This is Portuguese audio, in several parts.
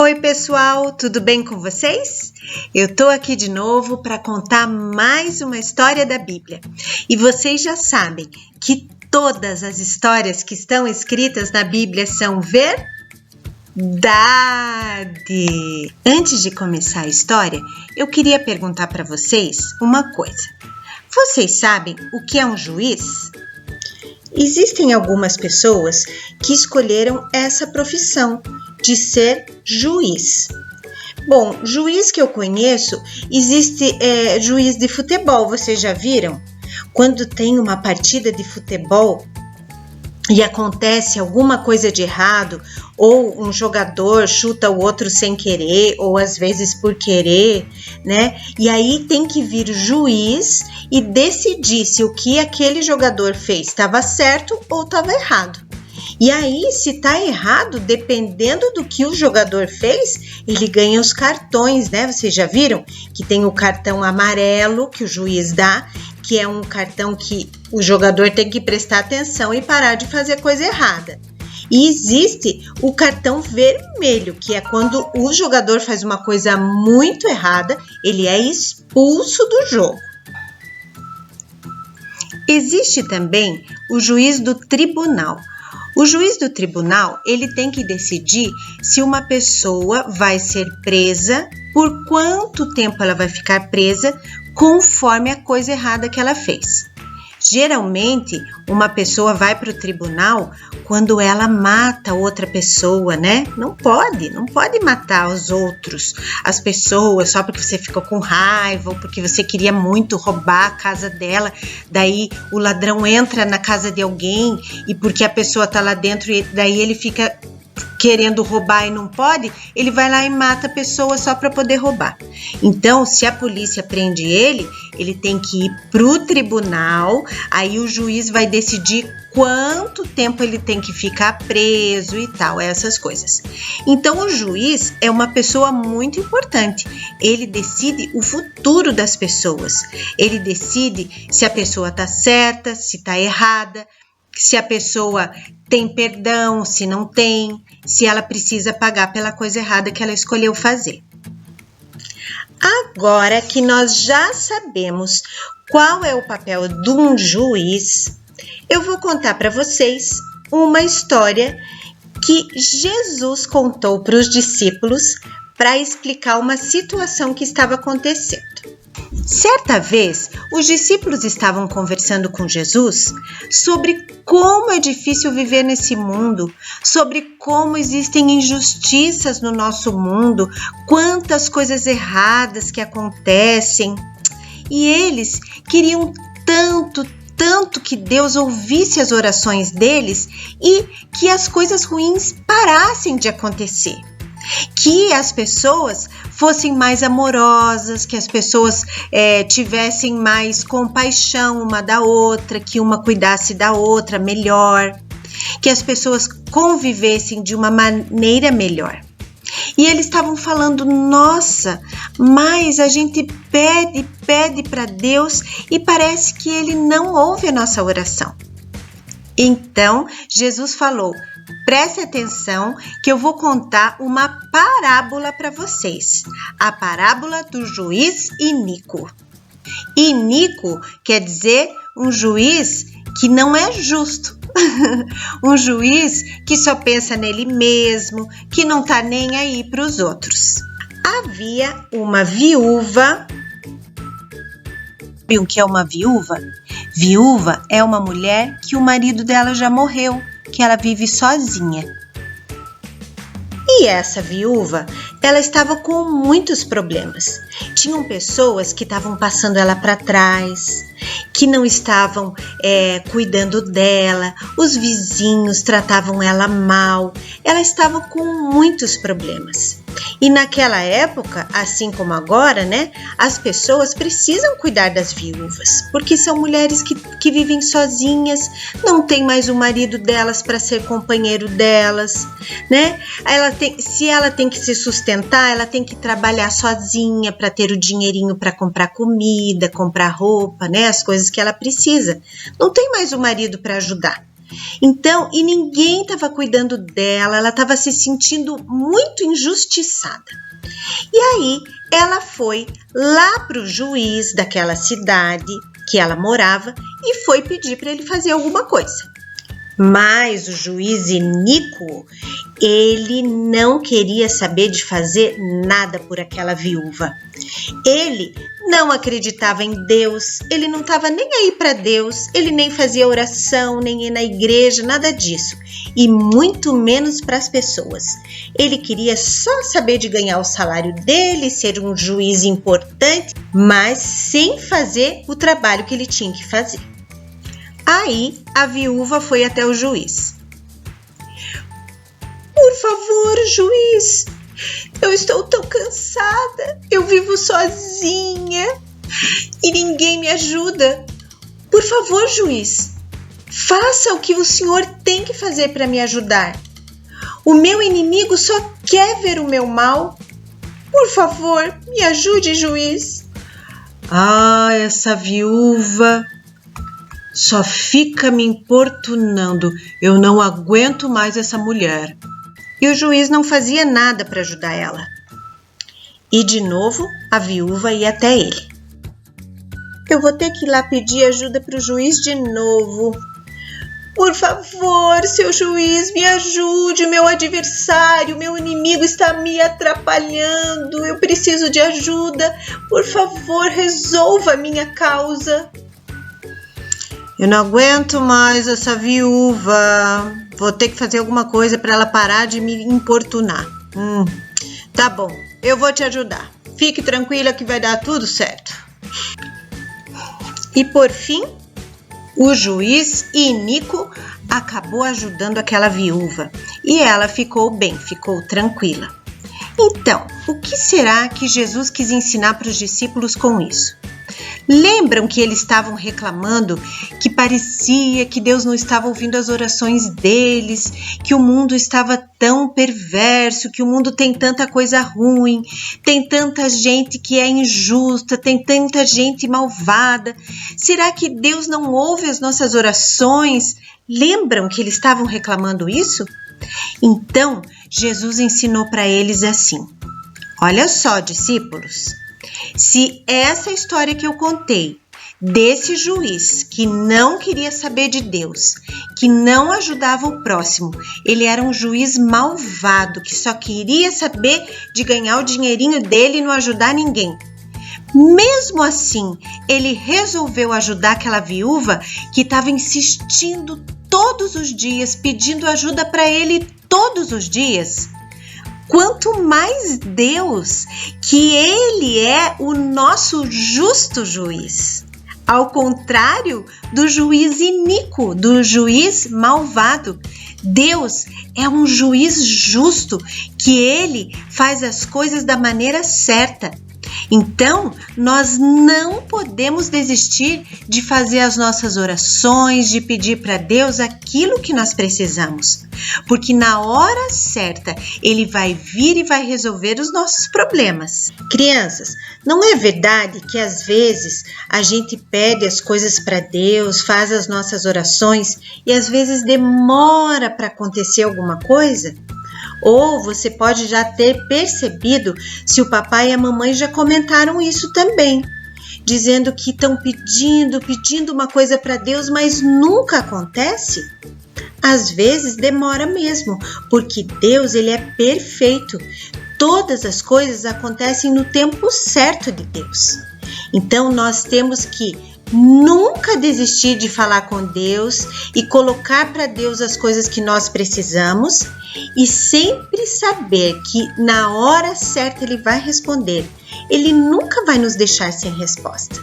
Oi pessoal, tudo bem com vocês? Eu tô aqui de novo para contar mais uma história da Bíblia. E vocês já sabem que todas as histórias que estão escritas na Bíblia são verdade. Antes de começar a história, eu queria perguntar para vocês uma coisa. Vocês sabem o que é um juiz? Existem algumas pessoas que escolheram essa profissão de ser juiz. Bom, juiz que eu conheço, existe juiz de futebol, vocês já viram? Quando tem uma partida de futebol e acontece alguma coisa de errado, ou um jogador chuta o outro sem querer, ou às vezes por querer, né? E aí tem que vir o juiz e decidir se o que aquele jogador fez estava certo ou estava errado. E aí, se tá errado, dependendo do que o jogador fez, ele ganha os cartões, né? Vocês já viram que tem o cartão amarelo que o juiz dá, que é um cartão que o jogador tem que prestar atenção e parar de fazer coisa errada. E existe o cartão vermelho, que é quando o jogador faz uma coisa muito errada, ele é expulso do jogo. Existe também o juiz do tribunal. O juiz do tribunal, ele tem que decidir se uma pessoa vai ser presa, por quanto tempo ela vai ficar presa, conforme a coisa errada que ela fez. Geralmente, uma pessoa vai para o tribunal quando ela mata outra pessoa, né? Não pode matar os outros, as pessoas, só porque você ficou com raiva ou porque você queria muito roubar a casa dela. Daí o ladrão entra na casa de alguém e porque a pessoa tá lá dentro e daí ele fica querendo roubar e não pode, ele vai lá e mata a pessoa só para poder roubar. Então, se a polícia prende ele tem que ir pro tribunal, aí o juiz vai decidir quanto tempo ele tem que ficar preso e tal, essas coisas. Então, o juiz é uma pessoa muito importante. Ele decide o futuro das pessoas. Ele decide se a pessoa tá certa, se tá errada, se a pessoa tem perdão, se não tem, se ela precisa pagar pela coisa errada que ela escolheu fazer. Agora que nós já sabemos qual é o papel de um juiz, eu vou contar para vocês uma história que Jesus contou para os discípulos para explicar uma situação que estava acontecendo. Certa vez, os discípulos estavam conversando com Jesus sobre como é difícil viver nesse mundo, sobre como existem injustiças no nosso mundo, quantas coisas erradas que acontecem. E eles queriam tanto que Deus ouvisse as orações deles e que as coisas ruins parassem de acontecer. Que as pessoas fossem mais amorosas, que as pessoas tivessem mais compaixão uma da outra, que uma cuidasse da outra melhor, que as pessoas convivessem de uma maneira melhor. E eles estavam falando, nossa, mas a gente pede para Deus e parece que Ele não ouve a nossa oração. Então, Jesus falou, preste atenção que eu vou contar uma parábola para vocês. A parábola do juiz iníquo. Iníquo quer dizer um juiz que não é justo. Um juiz que só pensa nele mesmo, que não tá nem aí para os outros. Havia uma viúva. Sabiam o que é uma viúva? Viúva é uma mulher que o marido dela já morreu, que ela vive sozinha. E essa viúva, ela estava com muitos problemas. Tinham pessoas que estavam passando ela para trás, que não estavam cuidando dela, os vizinhos tratavam ela mal, ela estava com muitos problemas. E naquela época, assim como agora, né, as pessoas precisam cuidar das viúvas, porque são mulheres que vivem sozinhas, não tem mais o marido delas para ser companheiro delas, né? Se ela tem que se sustentar, ela tem que trabalhar sozinha para ter o dinheirinho para comprar comida, comprar roupa, né, as coisas que ela precisa. Não tem mais o marido para ajudar. Então, e ninguém estava cuidando dela, ela estava se sentindo muito injustiçada. E aí, ela foi lá para o juiz daquela cidade que ela morava e foi pedir para ele fazer alguma coisa. Mas o juiz iníquo, ele não queria saber de fazer nada por aquela viúva. Ele não acreditava em Deus, ele não estava nem aí para Deus, ele nem fazia oração, nem ia na igreja, nada disso. E muito menos para as pessoas. Ele queria só saber de ganhar o salário dele, ser um juiz importante, mas sem fazer o trabalho que ele tinha que fazer. Aí a viúva foi até o juiz. Por favor, juiz, eu estou tão cansada, eu vivo sozinha e ninguém me ajuda. Por favor, juiz, faça o que o senhor tem que fazer para me ajudar. O meu inimigo só quer ver o meu mal. Por favor, me ajude, juiz. Ah, essa viúva só fica me importunando. Eu não aguento mais essa mulher. E o juiz não fazia nada para ajudar ela. E de novo, a viúva ia até ele. Eu vou ter que ir lá pedir ajuda para o juiz de novo. Por favor, seu juiz, me ajude. Meu adversário, meu inimigo está me atrapalhando. Eu preciso de ajuda. Por favor, resolva a minha causa. Eu não aguento mais essa viúva. Vou ter que fazer alguma coisa para ela parar de me importunar. Tá bom, eu vou te ajudar. Fique tranquila que vai dar tudo certo. E por fim, o juiz iníquo acabou ajudando aquela viúva. E ela ficou bem, ficou tranquila. Então, o que será que Jesus quis ensinar para os discípulos com isso? Lembram que eles estavam reclamando que parecia que Deus não estava ouvindo as orações deles, que o mundo estava tão perverso, que o mundo tem tanta coisa ruim, tem tanta gente que é injusta, tem tanta gente malvada. Será que Deus não ouve as nossas orações? Lembram que eles estavam reclamando isso? Então, Jesus ensinou para eles assim: olha só, discípulos, se essa história que eu contei, desse juiz que não queria saber de Deus, que não ajudava o próximo, ele era um juiz malvado, que só queria saber de ganhar o dinheirinho dele e não ajudar ninguém. Mesmo assim, ele resolveu ajudar aquela viúva que estava insistindo todos os dias, pedindo ajuda para ele todos os dias. Quanto mais Deus, que Ele é o nosso justo juiz. Ao contrário do juiz iníquo, do juiz malvado. Deus é um juiz justo, que Ele faz as coisas da maneira certa. Então, nós não podemos desistir de fazer as nossas orações, de pedir para Deus aquilo que nós precisamos, porque na hora certa Ele vai vir e vai resolver os nossos problemas. Crianças, não é verdade que às vezes a gente pede as coisas para Deus, faz as nossas orações e às vezes demora para acontecer alguma coisa? Ou você pode já ter percebido se o papai e a mamãe já comentaram isso também, dizendo que estão pedindo uma coisa para Deus, mas nunca acontece? Às vezes demora mesmo, porque Deus ele é perfeito. Todas as coisas acontecem no tempo certo de Deus. Então nós temos que nunca desistir de falar com Deus e colocar para Deus as coisas que nós precisamos e sempre saber que na hora certa Ele vai responder. Ele nunca vai nos deixar sem resposta,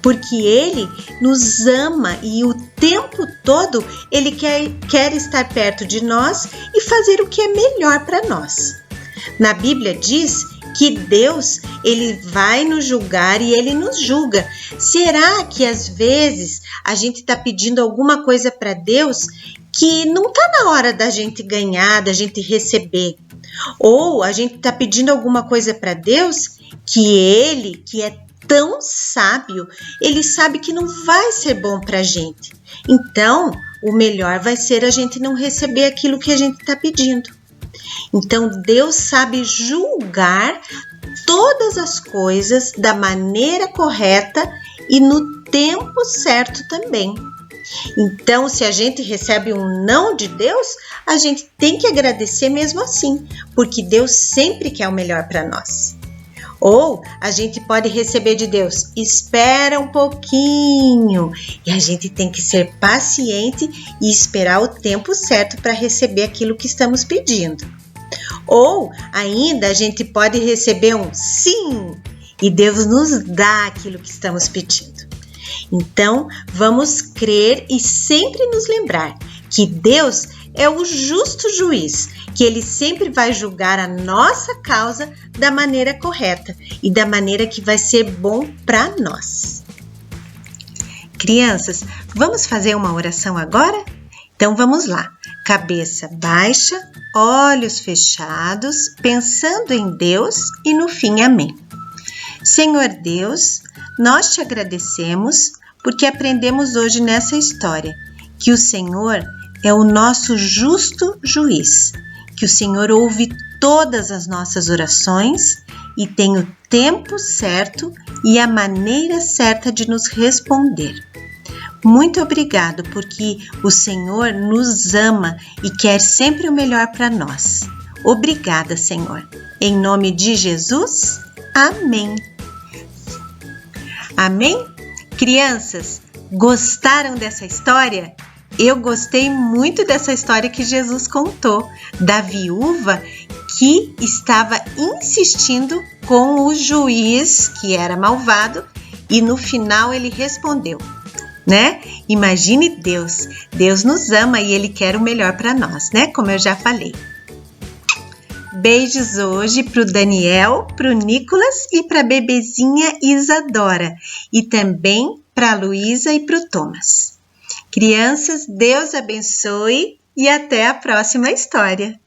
porque Ele nos ama e o tempo todo Ele quer estar perto de nós e fazer o que é melhor para nós. Na Bíblia diz que Deus, Ele vai nos julgar e Ele nos julga. Será que às vezes a gente está pedindo alguma coisa para Deus que não está na hora da gente ganhar, da gente receber? Ou a gente está pedindo alguma coisa para Deus que Ele, que é tão sábio, Ele sabe que não vai ser bom para a gente. Então, o melhor vai ser a gente não receber aquilo que a gente está pedindo. Então, Deus sabe julgar todas as coisas da maneira correta e no tempo certo também. Então, se a gente recebe um não de Deus, a gente tem que agradecer mesmo assim, porque Deus sempre quer o melhor para nós. Ou a gente pode receber de Deus, espera um pouquinho, e a gente tem que ser paciente e esperar o tempo certo para receber aquilo que estamos pedindo. Ou ainda a gente pode receber um sim, e Deus nos dá aquilo que estamos pedindo. Então, vamos crer e sempre nos lembrar que Deus é o justo juiz, que Ele sempre vai julgar a nossa causa da maneira correta e da maneira que vai ser bom para nós. Crianças, vamos fazer uma oração agora? Então, vamos lá. Cabeça baixa, olhos fechados, pensando em Deus e no fim, amém. Senhor Deus, nós te agradecemos porque aprendemos hoje nessa história que o Senhor é o nosso justo juiz, que o Senhor ouve todas as nossas orações e tem o tempo certo e a maneira certa de nos responder. Muito obrigado porque o Senhor nos ama e quer sempre o melhor para nós. Obrigada, Senhor. Em nome de Jesus, amém. Amém? Crianças, gostaram dessa história? Eu gostei muito dessa história que Jesus contou, da viúva que estava insistindo com o juiz, que era malvado, e no final ele respondeu, né? Imagine Deus. Deus nos ama e Ele quer o melhor para nós, né? Como eu já falei. Beijos hoje para o Daniel, para o Nicolas e para a bebezinha Isadora. E também para a Luísa e para o Thomas. Crianças, Deus abençoe e até a próxima história.